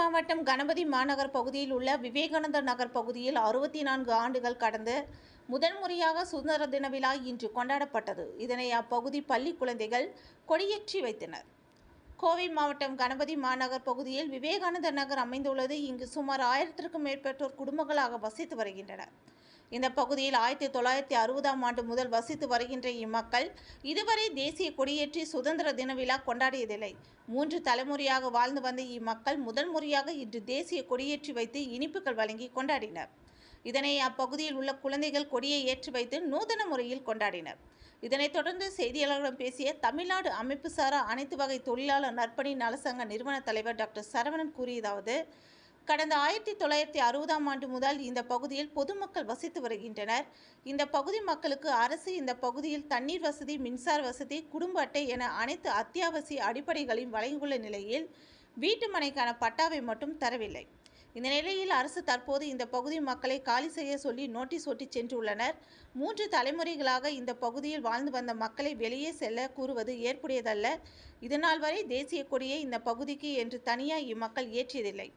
மாவட்டம் கணபதி மாநகர் பகுதியில் உள்ள விவேகானந்தர் நகர் பகுதியில் 64 ஆண்டுகள் கடந்து முதன்முறையாக சுதந்திர தின விழா இன்று கொண்டாடப்பட்டது. இதனை அப்பகுதி பள்ளி குழந்தைகள் கொடியேற்றி வைத்தனர். கோவை மாவட்டம் கணபதி மாநகர் பகுதியில் விவேகானந்தர் நகர் அமைந்துள்ளது. இங்கு சுமார் 1000க்கும் மேற்பட்டோர் குடும்பங்களாக வசித்து வருகின்றனர். இந்த பகுதியில் 1960ஆம் ஆண்டு முதல் வசித்து வருகின்ற இம்மக்கள் இதுவரை தேசிய கொடியேற்றி சுதந்திர தின விழா கொண்டாடியதில்லை. 3 தலைமுறையாக வாழ்ந்து வந்த இம்மக்கள் முதல் முறையாக இன்று தேசிய கொடியேற்றி வைத்து இனிப்புகள் வழங்கி கொண்டாடினர். இதனை அப்பகுதியில் உள்ள குழந்தைகள் கொடியை ஏற்றி வைத்து நூதன முறையில் கொண்டாடினர். இதனைத் தொடர்ந்து செய்தியாளர்களிடம் பேசிய தமிழ்நாடு அமைப்பு சாரா அனைத்து வகை தொழிலாளர் நற்பணி நலசங்க நிறுவன தலைவர் டாக்டர் சரவணன் கூறியதாவது, கடந்த 1960ஆம் ஆண்டு முதல் இந்த பகுதியில் பொதுமக்கள் வசித்து வருகின்றனர். இந்த பகுதி மக்களுக்கு அரசு இந்த பகுதியில் தண்ணீர் வசதி, மின்சார வசதி, குடும்ப அட்டை என அனைத்து அத்தியாவசிய அடிப்படைகளையும் வழங்கியுள்ள நிலையில் வீட்டு மனைக்கான பட்டாவை மட்டும் தரவில்லை. இந்த நிலையில் அரசு தற்போது இந்த பகுதி மக்களை காலி செய்ய சொல்லி நோட்டீஸ் ஒட்டி சென்றுள்ளனர். 3 தலைமுறைகளாக இந்த பகுதியில் வாழ்ந்து வந்த மக்களை வெளியே செல்ல கூறுவது ஏற்புடையதல்ல. இதனால் வரை தேசிய கொடியை இந்த பகுதிக்கு என்று தனியாக இம்மக்கள் ஏற்றியதில்லை.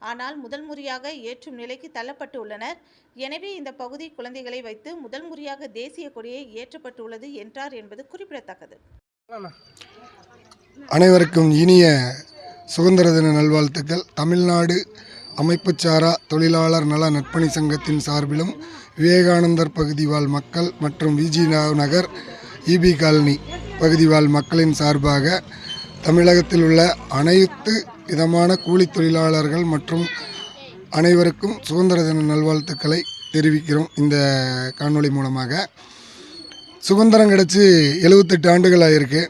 ஆனால் முதல் முறையாக ஏற்றும் நிலைக்கு தள்ளப்பட்டு உள்ளனர். எனவே இந்த பகுதி குழந்தைகளை வைத்து முதல் முறையாக தேசிய கொடியை ஏற்றப்பட்டுள்ளது என்றார் என்பது குறிப்பிடத்தக்கது. அனைவருக்கும் இனிய சுதந்திர தின நல்வாழ்த்துக்கள். தமிழ்நாடு அமைப்புச்சாரா தொழிலாளர் நல நற்பணி சங்கத்தின் சார்பிலும் விவேகானந்தர் பகுதி வாழ் மக்கள் மற்றும் விஜி நகர் இபி காலனி பகுதி வாழ் மக்களின் சார்பாக தமிழகத்தில் உள்ள அனைத்து விதமான கூலி தொழிலாளர்கள் மற்றும் அனைவருக்கும் சுதந்திர தின நல்வாழ்த்துக்களை தெரிவிக்கிறோம். இந்த காணொளி மூலமாக சுதந்திரம் கிடைச்சி 78 ஆண்டுகள் ஆகிருக்கு.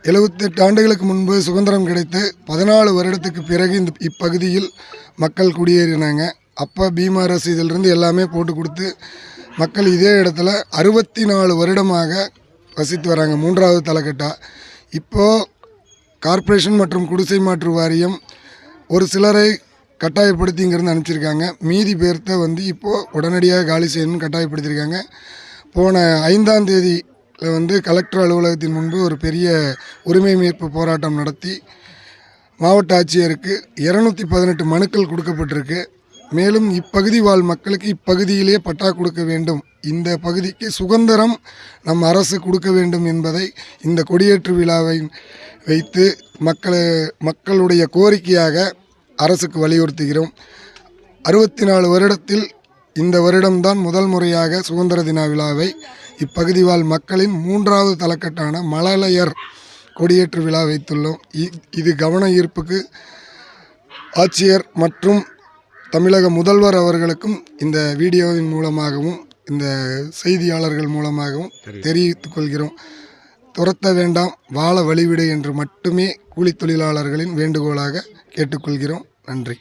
78 ஆண்டுகளுக்கு முன்பு சுதந்திரம் கிடைத்து 14 வருடத்துக்கு பிறகு இப்பகுதியில் மக்கள் குடியேறினாங்க. அப்போ பீமா ரசீதிலிருந்து எல்லாமே போட்டு கொடுத்து மக்கள் இதே இடத்துல 64 வருடமாக வசித்து வராங்க. 3வது தலைக்கட்டாக இப்போது கார்ப்பரேஷன் மற்றும் குடிசை மாற்று வாரியம் ஒரு சிலரை கட்டாயப்படுத்தி இங்கேருந்து அனுப்பிச்சிருக்காங்க. மீதி பேர்த்த இப்போது உடனடியாக காலி செய்யணும்னு கட்டாயப்படுத்தியிருக்காங்க. போன 5ஆம் தேதி கலெக்டர் அலுவலகத்தின் முன்பு ஒரு பெரிய உரிமை மீட்பு போராட்டம் நடத்தி மாவட்ட ஆட்சியருக்கு 218 மனுக்கள் கொடுக்கப்பட்டிருக்கு. மேலும் இப்பகுதி வாழ் மக்களுக்கு இப்பகுதியிலே பட்டா கொடுக்க வேண்டும், இந்த பகுதிக்கு சுதந்திரம் நம் அரசு கொடுக்க வேண்டும் என்பதை இந்த கொடியேற்று விழாவை வைத்து மக்களுடைய கோரிக்கையாக அரசுக்கு வலியுறுத்துகிறோம். 64 வருடத்தில் இந்த வருடம்தான் முதல் முறையாக சுதந்திர தின விழாவை இப்பகுதி வாழ் மக்களின் 3வது தலைக்கட்டான மழலையர் கொடியேற்று விழா வைத்துள்ளோம். இது கவன ஈர்ப்புக்கு ஆட்சியர் மற்றும் தமிழக முதல்வர் அவர்களுக்கும் இந்த வீடியோவின் மூலமாகவும் இந்த செய்தியாளர்கள் மூலமாகவும் தெரிவித்துக் கொள்கிறோம். துரத்த வேண்டாம், வாழ வழிவிடு என்று மட்டுமே கூலி தொழிலாளர்களின் வேண்டுகோளாக கேட்டுக்கொள்கிறோம். நன்றி.